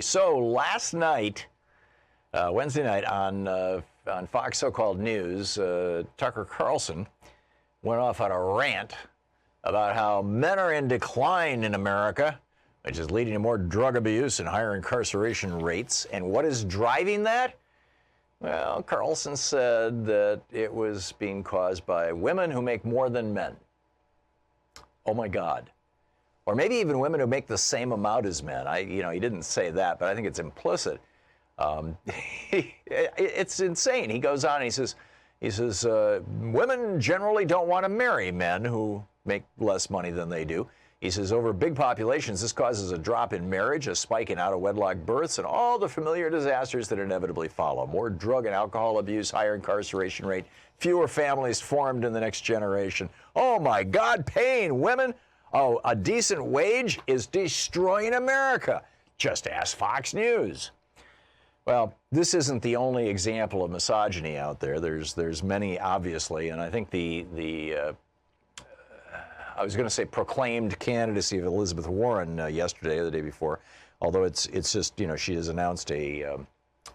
So last night, Wednesday night on Fox so-called News, Tucker Carlson went off on a rant about how men are in decline in America, which is leading to more drug abuse and higher incarceration rates. And what is driving that? Well, Carlson said that it was being caused by women who make more than men. Oh my God. Or maybe even women who make the same amount as men. He didn't say that, but I think it's implicit. It's insane. He goes on and he says, women generally don't want to marry men who make less money than they do. He says, over big populations, this causes a drop in marriage, a spike in out-of-wedlock births, and all the familiar disasters that inevitably follow. More drug and alcohol abuse, higher incarceration rate, fewer families formed in the next generation. Oh my God, paying women a decent wage is destroying America. Just ask Fox News. Well, this isn't the only example of misogyny out there. There's many, obviously, and I think I was going to say proclaimed candidacy of Elizabeth Warren yesterday or the day before, although it's just, she has announced an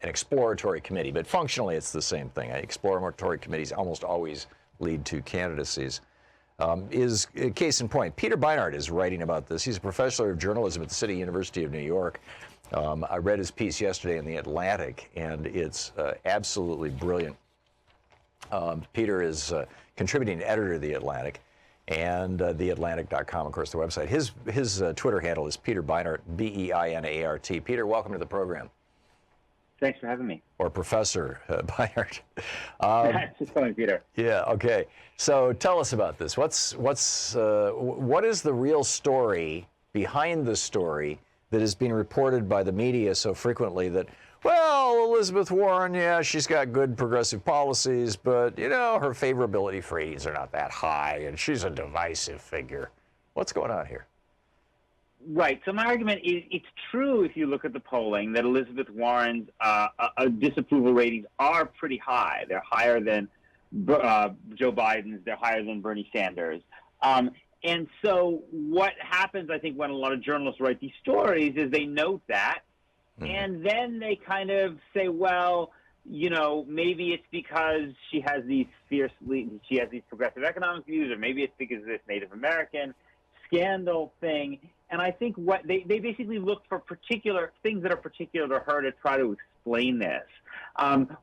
exploratory committee, but functionally it's the same thing. Exploratory committees almost always lead to candidacies. Is case in point, Peter Beinart is writing about this. He's a professor of journalism at the City University of New York. I read his piece yesterday in The Atlantic, and it's absolutely brilliant. Peter is contributing editor of The Atlantic and theatlantic.com, of course, the website. His Twitter handle is Peter Beinart, B-E-I-N-A-R-T. Peter, welcome to the program. Thanks for having me. Or Professor Beinart. Just calling Peter. Yeah, okay. So tell us about this. What is the real story behind the story that is being reported by the media so frequently that, well, Elizabeth Warren, yeah, she's got good progressive policies, but, her favorability ratings are not that high, and she's a divisive figure. What's going on here? Right. So my argument is it's true if you look at the polling that Elizabeth Warren's disapproval ratings are pretty high. They're higher than Joe Biden's. They're higher than Bernie Sanders. And so what happens, I think, when a lot of journalists write these stories is they note that, and then they kind of say, well, maybe it's because she has these progressive economic views, or maybe it's because of this Native American scandal thing. And I think what they basically look for particular things that are particular to her to try to explain this.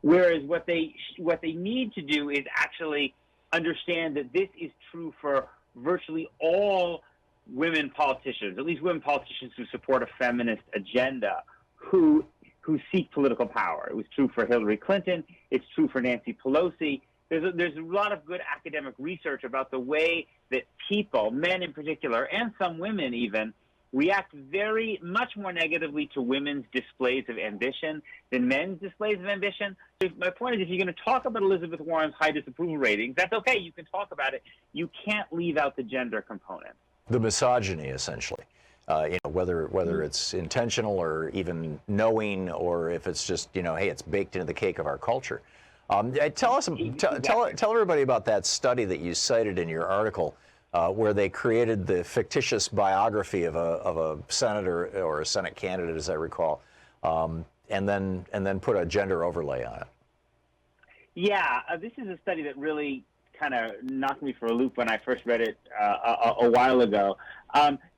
Whereas what they need to do is actually understand that this is true for virtually all women politicians, at least women politicians who support a feminist agenda, who seek political power. It was true for Hillary Clinton. It's true for Nancy Pelosi. There's a lot of good academic research about the way that people, men in particular, and some women even, react very much more negatively to women's displays of ambition than men's displays of ambition. So my point is, if you're going to talk about Elizabeth Warren's high disapproval ratings, that's okay. You can talk about it. You can't leave out the gender component. The misogyny, essentially. Whether it's intentional or even knowing, or if it's just, hey, it's baked into the cake of our culture. Tell everybody about that study that you cited in your article, where they created the fictitious biography of a senator or a Senate candidate, as I recall, and then put a gender overlay on it. Yeah, this is a study that really kind of knocked me for a loop when I first read it a while ago.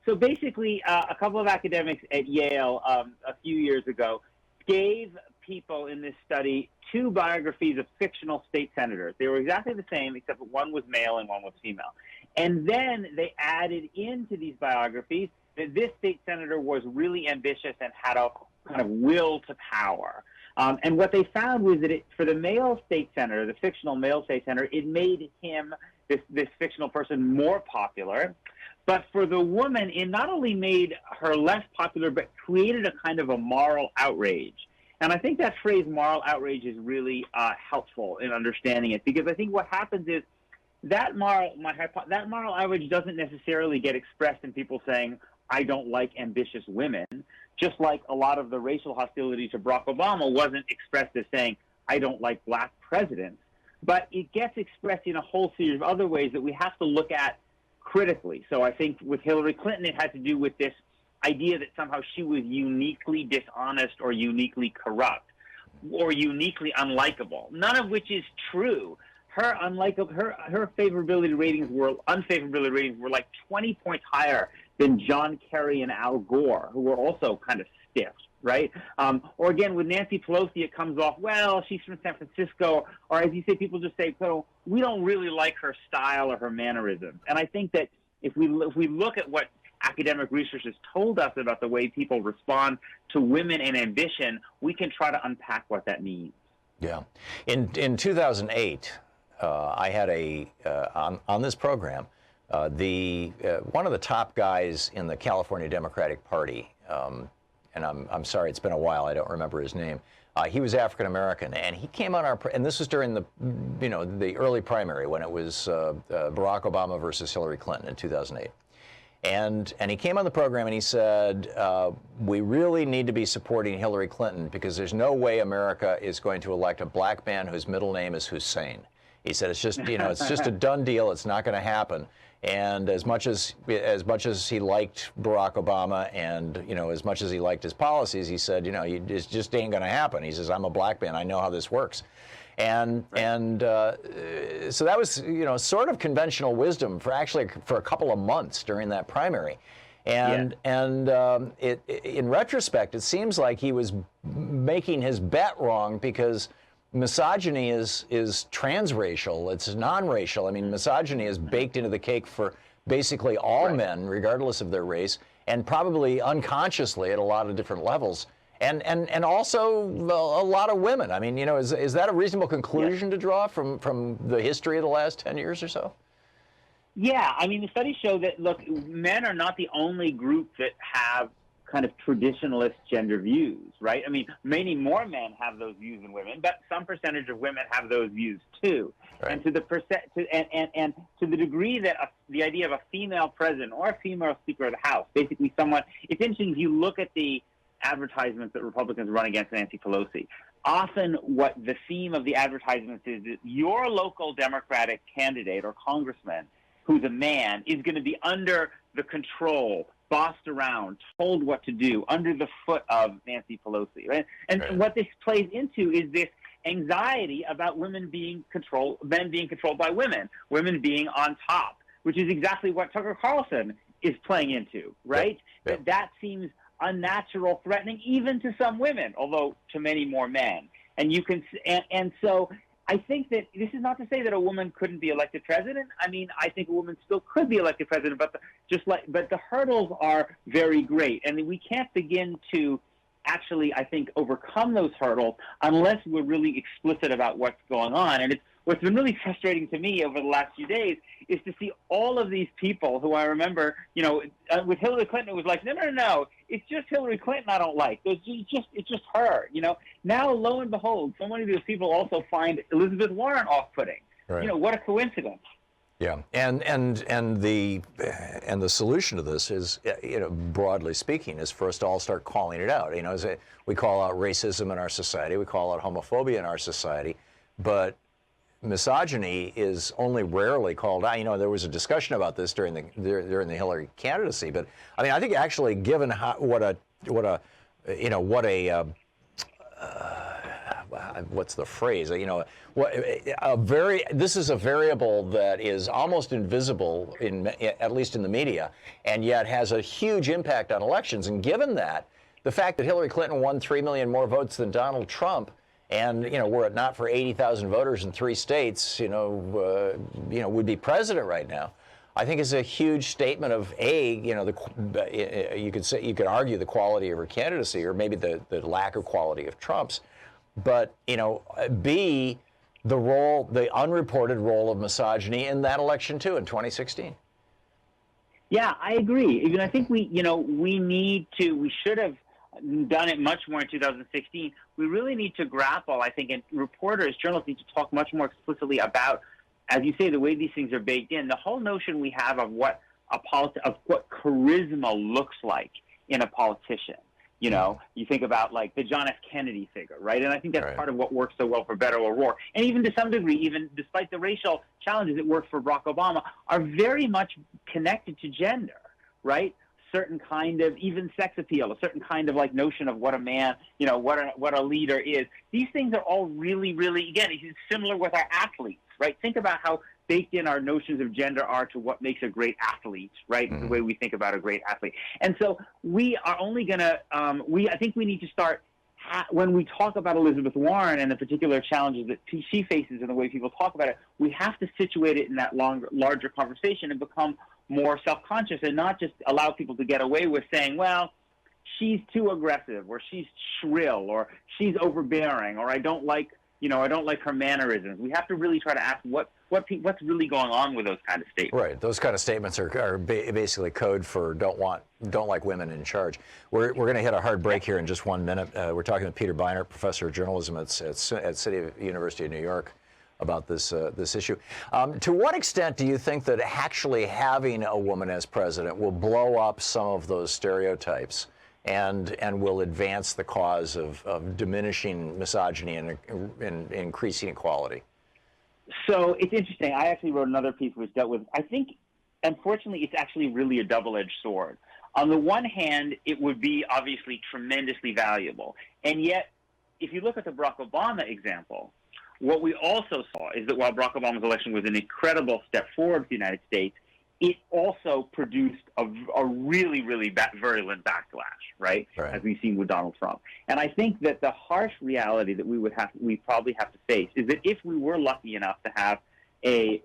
So basically, a couple of academics at Yale a few years ago gave people in this study two biographies of fictional state senators. They were exactly the same, except that one was male and one was female. And then they added into these biographies that this state senator was really ambitious and had a kind of will to power. And what they found was that for the male state senator, the fictional male state senator, it made him, this fictional person, more popular. But for the woman, it not only made her less popular, but created a kind of a moral outrage. And I think that phrase moral outrage is really helpful in understanding it, because I think what happens is that moral outrage doesn't necessarily get expressed in people saying, I don't like ambitious women, just like a lot of the racial hostility to Barack Obama wasn't expressed as saying, I don't like black presidents. But it gets expressed in a whole series of other ways that we have to look at critically. So I think with Hillary Clinton, it had to do with this idea that somehow she was uniquely dishonest or uniquely corrupt or uniquely unlikable, none of which is true. Her unfavorability ratings were like 20 points higher than John Kerry and Al Gore, who were also kind of stiff, right? Or again, with Nancy Pelosi, it comes off, well, she's from San Francisco, or as you say, people just say, so we don't really like her style or her mannerisms. And I think that if we look at what academic research has told us about the way people respond to women and ambition, we can try to unpack what that means. Yeah. In 2008, I had on this program, one of the top guys in the California Democratic Party, and I'm sorry, it's been a while, I don't remember his name. He was African American, and he came on and this was during the early primary when it was Barack Obama versus Hillary Clinton in 2008. And he came on the program and he said, we really need to be supporting Hillary Clinton because there's no way America is going to elect a black man whose middle name is Hussein. He said it's just, it's just a done deal. It's not going to happen. And as much as he liked Barack Obama and, as much as he liked his policies, he said, it just ain't going to happen. He says, I'm a black man. I know how this works. So that was, sort of conventional wisdom for a couple of months during that primary. In retrospect, it seems like he was making his bet wrong because misogyny is transracial. It's non-racial. I mean, misogyny is baked into the cake for basically all men, regardless of their race, and probably unconsciously at a lot of different levels. And also a lot of women. I mean, is that a reasonable conclusion to draw from the history of the last 10 years or so? Yeah, I mean, the studies show that, look, men are not the only group that have kind of traditionalist gender views, right? I mean, many more men have those views than women, but some percentage of women have those views too. Right. And to the degree that the idea of a female president or a female Speaker of the House, basically someone, it's interesting if you look at the advertisements that Republicans run against Nancy Pelosi. Often what the theme of the advertisements is that your local Democratic candidate or congressman who's a man is going to be under the control, bossed around, told what to do, under the foot of Nancy Pelosi. Right? And what this plays into is this anxiety about men being controlled by women being on top, which is exactly what Tucker Carlson is playing into, right? That seems unnatural, threatening, even to some women, although to many more men. And so I think that this is not to say that a woman couldn't be elected president. I mean, I think a woman still could be elected president, but the hurdles are very great, and we can't begin to actually, I think, overcome those hurdles unless we're really explicit about what's going on. And what's been really frustrating to me over the last few days is to see all of these people who I remember, with Hillary Clinton, it was like, no, it's just Hillary Clinton I don't like. It's just her, Now, lo and behold, so many of those people also find Elizabeth Warren off-putting. Right. What a coincidence. Yeah, and the solution to this is, broadly speaking, is for us to all start calling it out. We call out racism in our society, we call out homophobia in our society, but misogyny is only rarely called out. There was a discussion about this during the Hillary candidacy, but I mean, I think actually, given what's the phrase? This is a variable that is almost invisible at least in the media, and yet has a huge impact on elections. And given that, the fact that Hillary Clinton won 3 million more votes than Donald Trump, and were it not for 80,000 voters in 3 states, would be president right now, I think is a huge statement of you could argue the quality of her candidacy, or maybe the lack of quality of Trump's, but B, the unreported role of misogyny in that election too in 2016. Yeah, I agree. Even I think we should have done it much more in 2016. We really need to grapple, I think, and reporters, journalists need to talk much more explicitly about, as you say, the way these things are baked in. The whole notion we have of what charisma looks like in a politician. You think about like the John F. Kennedy figure, right? And I think that's part of what works so well for Beto O'Rourke. And even to some degree, even despite the racial challenges that worked for Barack Obama, are very much connected to gender, right? certain kind of even sex appeal, a certain kind of like notion of what a man, what a leader is. These things are all really, really, again, it's similar with our athletes, right? Think about how baked in our notions of gender are to what makes a great athlete, right? The way we think about a great athlete. And so we are only going to, I think we need to start, when we talk about Elizabeth Warren and the particular challenges that she faces and the way people talk about it, we have to situate it in that larger conversation and become more self-conscious and not just allow people to get away with saying, well, she's too aggressive, or she's shrill, or she's overbearing, or I don't like her mannerisms. We have to really try to ask what's really going on with those kind of statements. Right. Those kind of statements are basically code for don't like women in charge. We're going to hit a hard break here in just 1 minute. We're talking with Peter Beinart, professor of journalism at University of New York, about this issue. To what extent do you think that actually having a woman as president will blow up some of those stereotypes and will advance the cause of diminishing misogyny and increasing equality? So it's interesting. I actually wrote another piece which dealt with, I think, unfortunately, it's actually really a double-edged sword. On the one hand, it would be obviously tremendously valuable. And yet, if you look at the Barack Obama example, what we also saw is that while Barack Obama's election was an incredible step forward for the United States, it also produced a really, really virulent backlash, right? As we've seen with Donald Trump. And I think that the harsh reality that we probably have to face is that if we were lucky enough to have a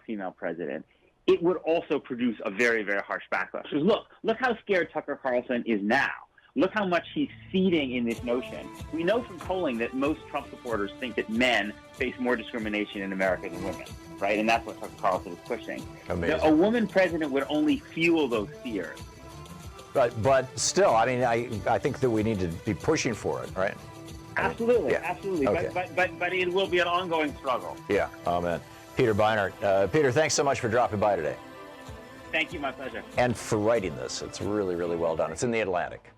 female president, it would also produce a very, very harsh backlash. Because look how scared Tucker Carlson is now. Look how much he's feeding in this notion. We know from polling that most Trump supporters think that men face more discrimination in America than women, right? And that's what Tucker Carlson is pushing. Amazing. A woman president would only fuel those fears. But still, I mean, I think that we need to be pushing for it, right? Absolutely, absolutely. Okay. But it will be an ongoing struggle. Yeah, amen. Peter Beinart. Peter, thanks so much for dropping by today. Thank you, my pleasure. And for writing this. It's really, really well done. It's in The Atlantic.